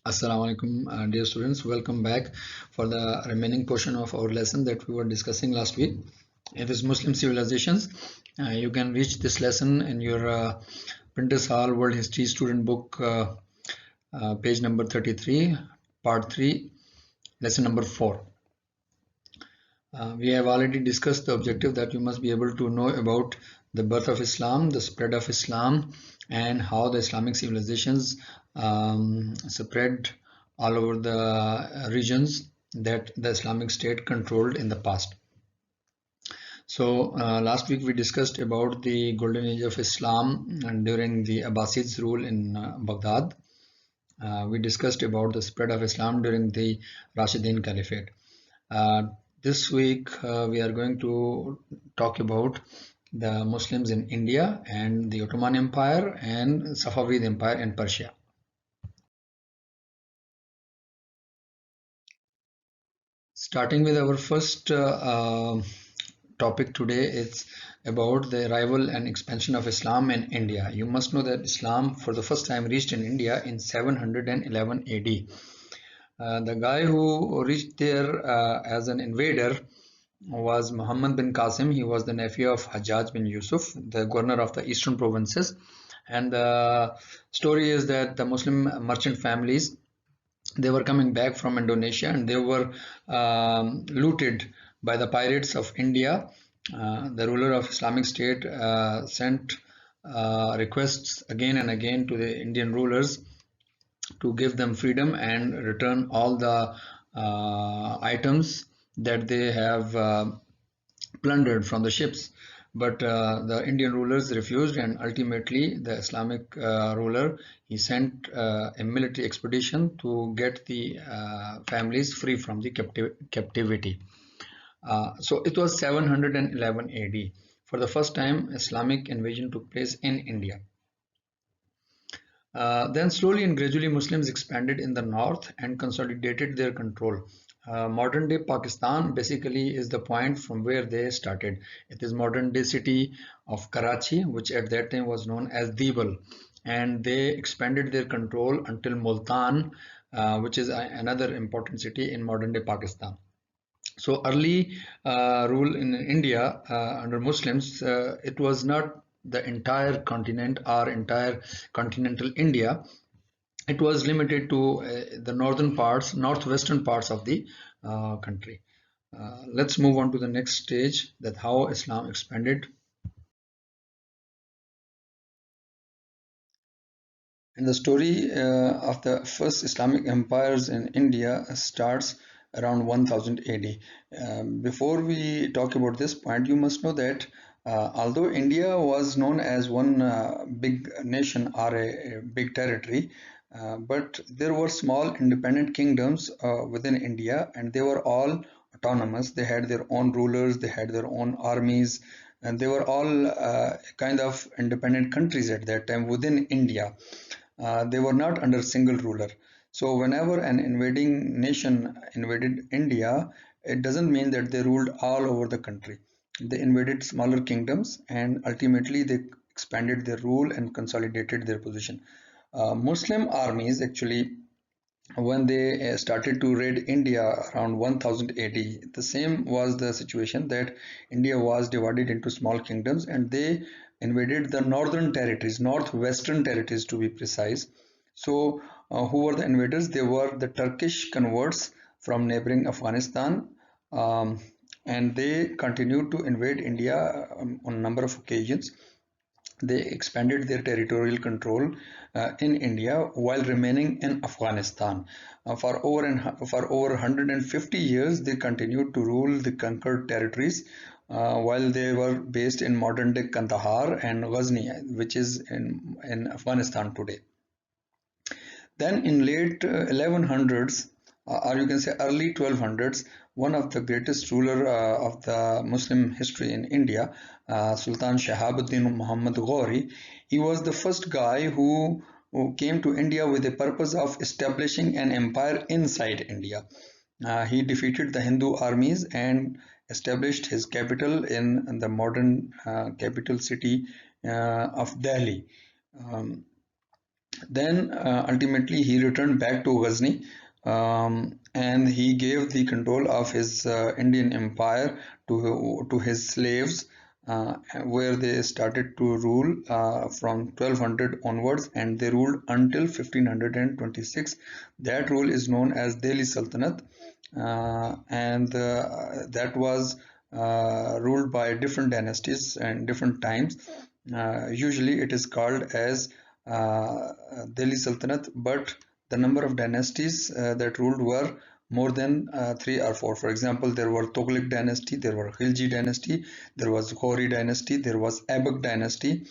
Assalamu alaikum, dear students. Welcome back for the remaining portion of our lesson that we were discussing last week. It is Muslim civilizations. You can reach this lesson in your Printers Hall World History Student Book, page number 33, part 3, lesson number 4. We have already discussed the objective that you must be able to know about the birth of Islam, the spread of Islam, and how the Islamic civilizations spread all over the regions that the Islamic State controlled in the past. So last week we discussed about the golden age of Islam and during the Abbasids rule in Baghdad. We discussed about the spread of Islam during the Rashidin Caliphate. This week we are going to talk about the Muslims in India and the Ottoman Empire and Safavid Empire in Persia. Starting with our first topic today, it's about the arrival and expansion of Islam in India. You must know that Islam for the first time reached in India in 711 AD. The guy who reached there as an invader was Muhammad bin Qasim. He was the nephew of Hajjaj bin Yusuf, the governor of the eastern provinces. And the story is that the Muslim merchant families, they were coming back from Indonesia and they were looted by the pirates of India. The ruler of Islamic State sent requests again and again to the Indian rulers to give them freedom and return all the items that they have plundered from the ships. But the Indian rulers refused, and ultimately the Islamic ruler, he sent a military expedition to get the families free from the captivity. So it was 711 AD. For the first time, Islamic invasion took place in India. Then slowly and gradually Muslims expanded in the north and consolidated their control. Modern day Pakistan basically is the point from where they started. It is modern day city of Karachi, which at that time was known as Dibal, and they expanded their control until Multan, which is another important city in modern day Pakistan. So early rule in India under Muslims, it was not the entire continent or entire continental India. It was limited to the northern parts, northwestern parts of the country. Let's move on to the next stage, that how Islam expanded. And the story of the first Islamic empires in India starts around 1000 AD. Before we talk about this point, you must know that although India was known as one big nation or a big territory, but there were small independent kingdoms within India, and they were all autonomous. They had their own rulers, they had their own armies, and they were all kind of independent countries at that time within India. They were not under single ruler. So whenever an invading nation invaded India, it doesn't mean that they ruled all over the country. They invaded smaller kingdoms and ultimately they expanded their rule and consolidated their position. Muslim armies actually, when they started to raid India around 1000 AD, the same was the situation, that India was divided into small kingdoms and they invaded the northern territories, northwestern territories to be precise. So, who were the invaders? They were the Turkish converts from neighboring Afghanistan, and they continued to invade India on a number of occasions. They expanded their territorial control in India while remaining in Afghanistan. For over 150 years, they continued to rule the conquered territories while they were based in modern day Kandahar and Ghazni, which is in Afghanistan today. Then in late 1100s, or you can say early 1200s, one of the greatest ruler of the Muslim history in India, Sultan Shahabuddin Muhammad Ghori, he was the first guy who came to India with the purpose of establishing an empire inside India. He defeated the Hindu armies and established his capital in the modern capital city of Delhi. Then ultimately he returned back to Ghazni, and he gave the control of his Indian empire to his slaves, where they started to rule from 1200 onwards, and they ruled until 1526. That rule is known as Delhi Sultanate, and that was ruled by different dynasties and different times. Usually it is called as Delhi Sultanate, but the number of dynasties that ruled were more than three or four. For example, there were Tughlaq dynasty, there were Khilji dynasty, there was Ghori dynasty, there was Aibak dynasty.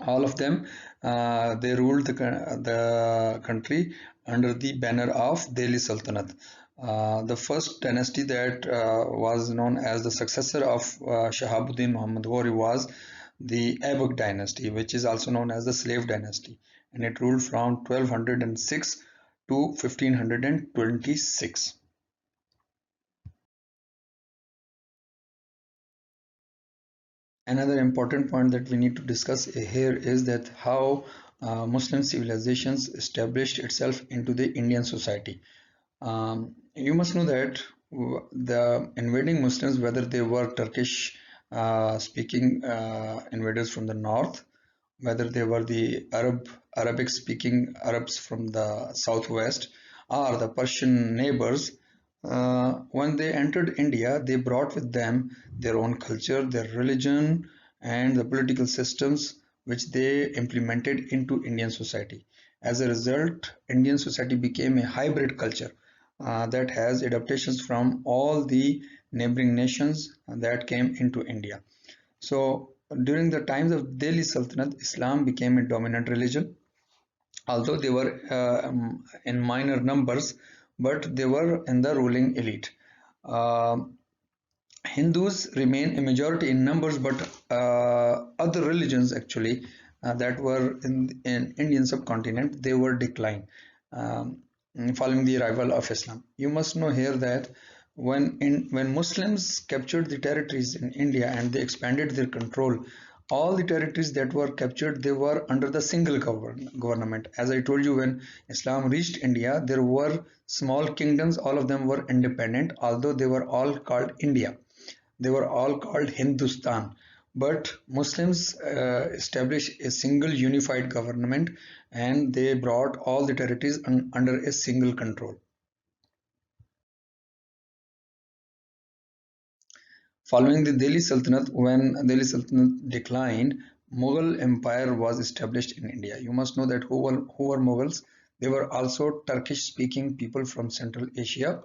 All of them, they ruled the country under the banner of Delhi Sultanate. The first dynasty that was known as the successor of Shahabuddin Muhammad Ghori was the Aibak dynasty, which is also known as the slave dynasty, and it ruled from 1206 to 1526. Another important point that we need to discuss here is that how Muslim civilizations established itself into the Indian society. You must know that the invading Muslims, whether they were Turkish speaking invaders from the north, whether they were the Arabic speaking Arabs from the southwest, or the Persian neighbors, when they entered India, they brought with them their own culture, their religion, and the political systems which they implemented into Indian society. As a result, Indian society became a hybrid culture that has adaptations from all the neighboring nations that came into India. So, during the times of Delhi Sultanate, Islam became a dominant religion, although they were in minor numbers, but they were in the ruling elite. Uh, Hindus remain a majority in numbers, but other religions actually that were in Indian subcontinent, they were decline following the arrival of Islam. You must know here that when Muslims captured the territories in India and they expanded their control, all the territories that were captured, they were under the single government. As I told you, when Islam reached India, there were small kingdoms, all of them were independent, although they were all called India. They were all called Hindustan. But Muslims established a single unified government, and they brought all the territories under a single control. Following the Delhi Sultanate, when Delhi Sultanate declined, Mughal Empire was established in India. You must know that who were Mughals? They were also Turkish-speaking people from Central Asia.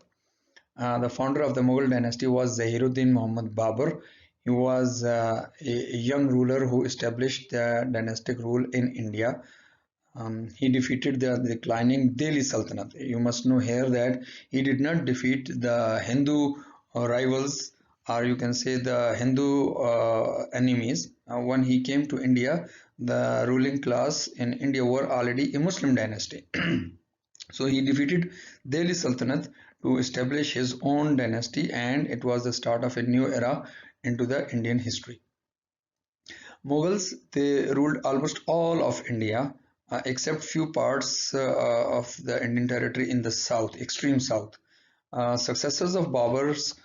The founder of the Mughal dynasty was Zahiruddin Muhammad Babur. He was a young ruler who established the dynastic rule in India. He defeated the declining Delhi Sultanate. You must know here that he did not defeat the Hindu rivals, or you can say the Hindu enemies. When he came to India, the ruling class in India were already a Muslim dynasty. So he defeated Delhi Sultanate to establish his own dynasty, and it was the start of a new era into the Indian history. Mughals, they ruled almost all of India except few parts of the Indian territory in the south, extreme south. Successors of Babur's,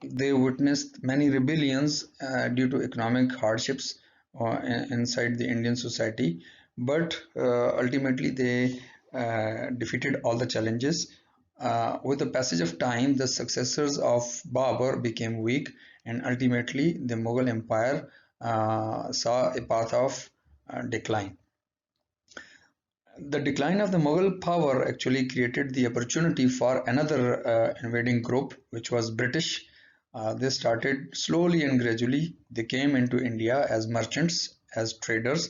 they witnessed many rebellions due to economic hardships inside the Indian society, but ultimately they defeated all the challenges. With the passage of time, the successors of Babur became weak, and ultimately the Mughal Empire saw a path of decline. The decline of the Mughal power actually created the opportunity for another invading group, which was British. They started slowly and gradually. They came into India as merchants, as traders,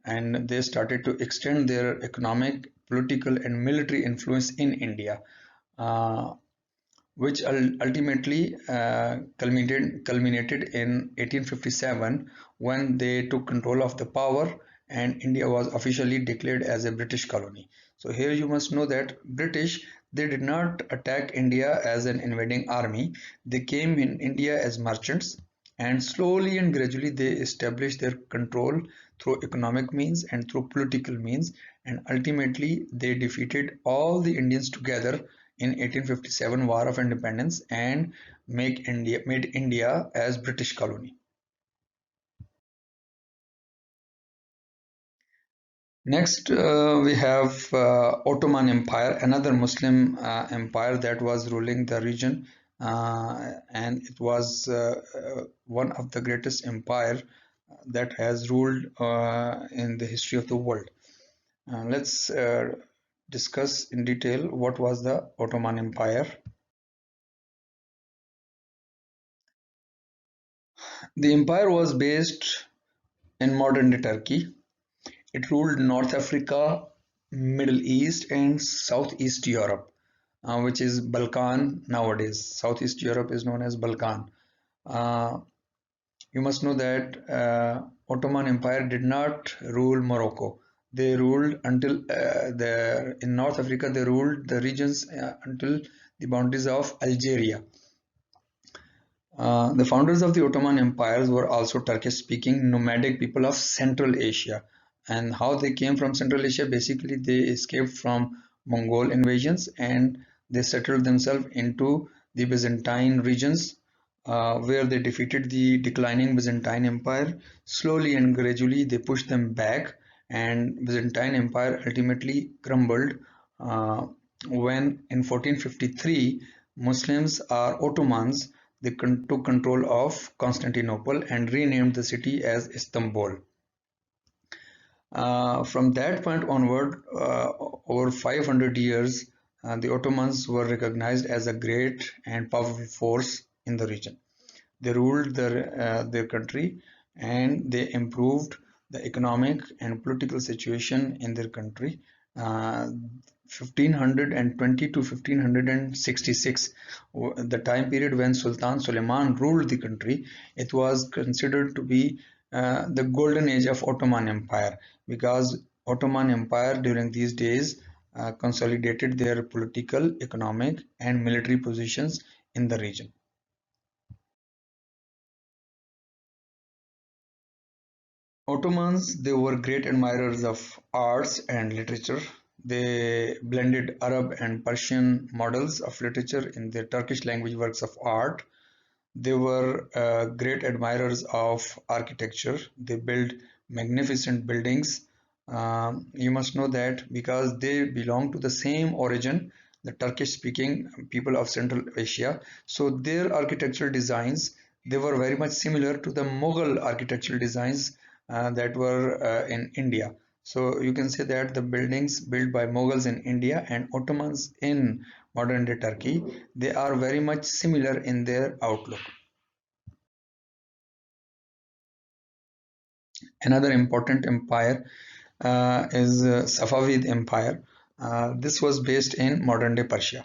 and they started to extend their economic, political, and military influence in India, uh, which ultimately culminated in 1857 when they took control of the power and India was officially declared as a British colony. So here you must know that British, they did not attack India as an invading army. They came in India as merchants. and slowly and gradually they established their control through economic means and through political means, and ultimately they defeated all the Indians together in 1857 War of Independence and made India as British colony. Next, we have Ottoman Empire, another Muslim empire that was ruling the region, and it was one of the greatest empire that has ruled in the history of the world. Let's discuss in detail what was the Ottoman Empire. The empire was based in modern-day Turkey. It ruled North Africa, Middle East, and Southeast Europe, which is Balkan nowadays. Southeast Europe is known as Balkan. Uh, you must know that Ottoman Empire did not rule Morocco. They ruled until in North Africa. They ruled the regions until the boundaries of Algeria. The founders of the Ottoman empires were also Turkish-speaking nomadic people of Central Asia. And how they came from Central Asia, basically they escaped from Mongol invasions and they settled themselves into the Byzantine regions, where they defeated the declining Byzantine Empire. Slowly and gradually they pushed them back, and Byzantine Empire ultimately crumbled uh, when in 1453 Muslims or Ottomans they took control of Constantinople and renamed the city as Istanbul. From that point onward, over 500 years, the Ottomans were recognized as a great and powerful force in the region. They ruled their country and they improved the economic and political situation in their country. 1520 to 1566, the time period when Sultan Suleiman ruled the country, it was considered to be the golden age of Ottoman Empire, because Ottoman Empire during these days consolidated their political, economic, and military positions in the region. Ottomans, they were great admirers of arts and literature. They blended Arab and Persian models of literature in their Turkish language works of art. They were great admirers of architecture. They built magnificent buildings. You must know that because they belong to the same origin, the Turkish-speaking people of Central Asia. So their architectural designs, they were very much similar to the Mughal architectural designs that were in India. So you can say that the buildings built by Mughals in India and Ottomans in modern day Turkey, they are very much similar in their outlook. Another important empire is Safavid Empire. This was based in modern day Persia.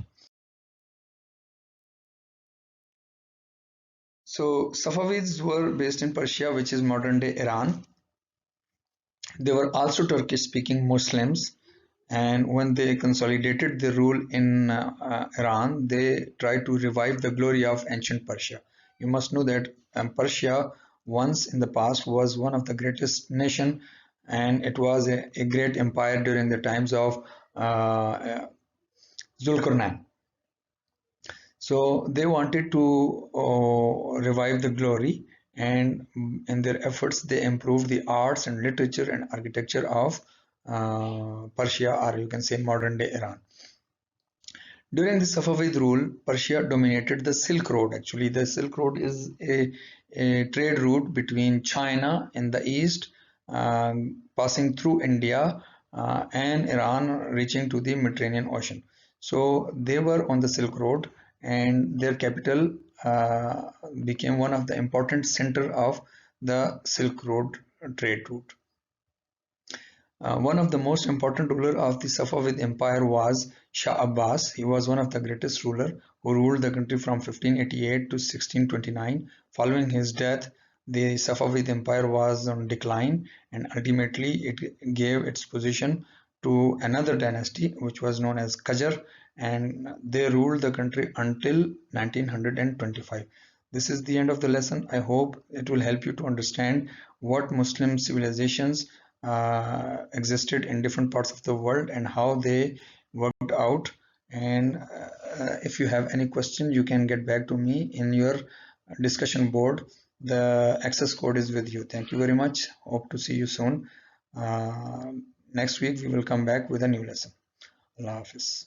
So Safavids were based in Persia, which is modern day Iran. They were also Turkish speaking Muslims, and when they consolidated the rule in Iran, they tried to revive the glory of ancient Persia. You must know that Persia once in the past was one of the greatest nation, and it was a great empire during the times of Zulkarnain. So they wanted to revive the glory, and in their efforts, they improved the arts and literature and architecture of Persia, or you can say modern day Iran. During the Safavid rule, Persia dominated the Silk Road. Actually, the Silk Road is a trade route between China in the east, passing through India and Iran, reaching to the Mediterranean Ocean. So they were on the Silk Road, and their capital became one of the important center of the Silk Road trade route. One of the most important ruler of the Safavid Empire was Shah Abbas. He was one of the greatest ruler who ruled the country from 1588 to 1629. Following his death, the Safavid Empire was on decline, and ultimately it gave its position to another dynasty which was known as Qajar, and they ruled the country until 1925. This is the end of the lesson. I hope it will help you to understand what Muslim civilizations existed in different parts of the world and how they worked out. And if you have any question, you can get back to me in your discussion board. The access code is with you. Thank you very much. Hope to see you soon. Next week, we will come back with a new lesson. Allah Hafiz.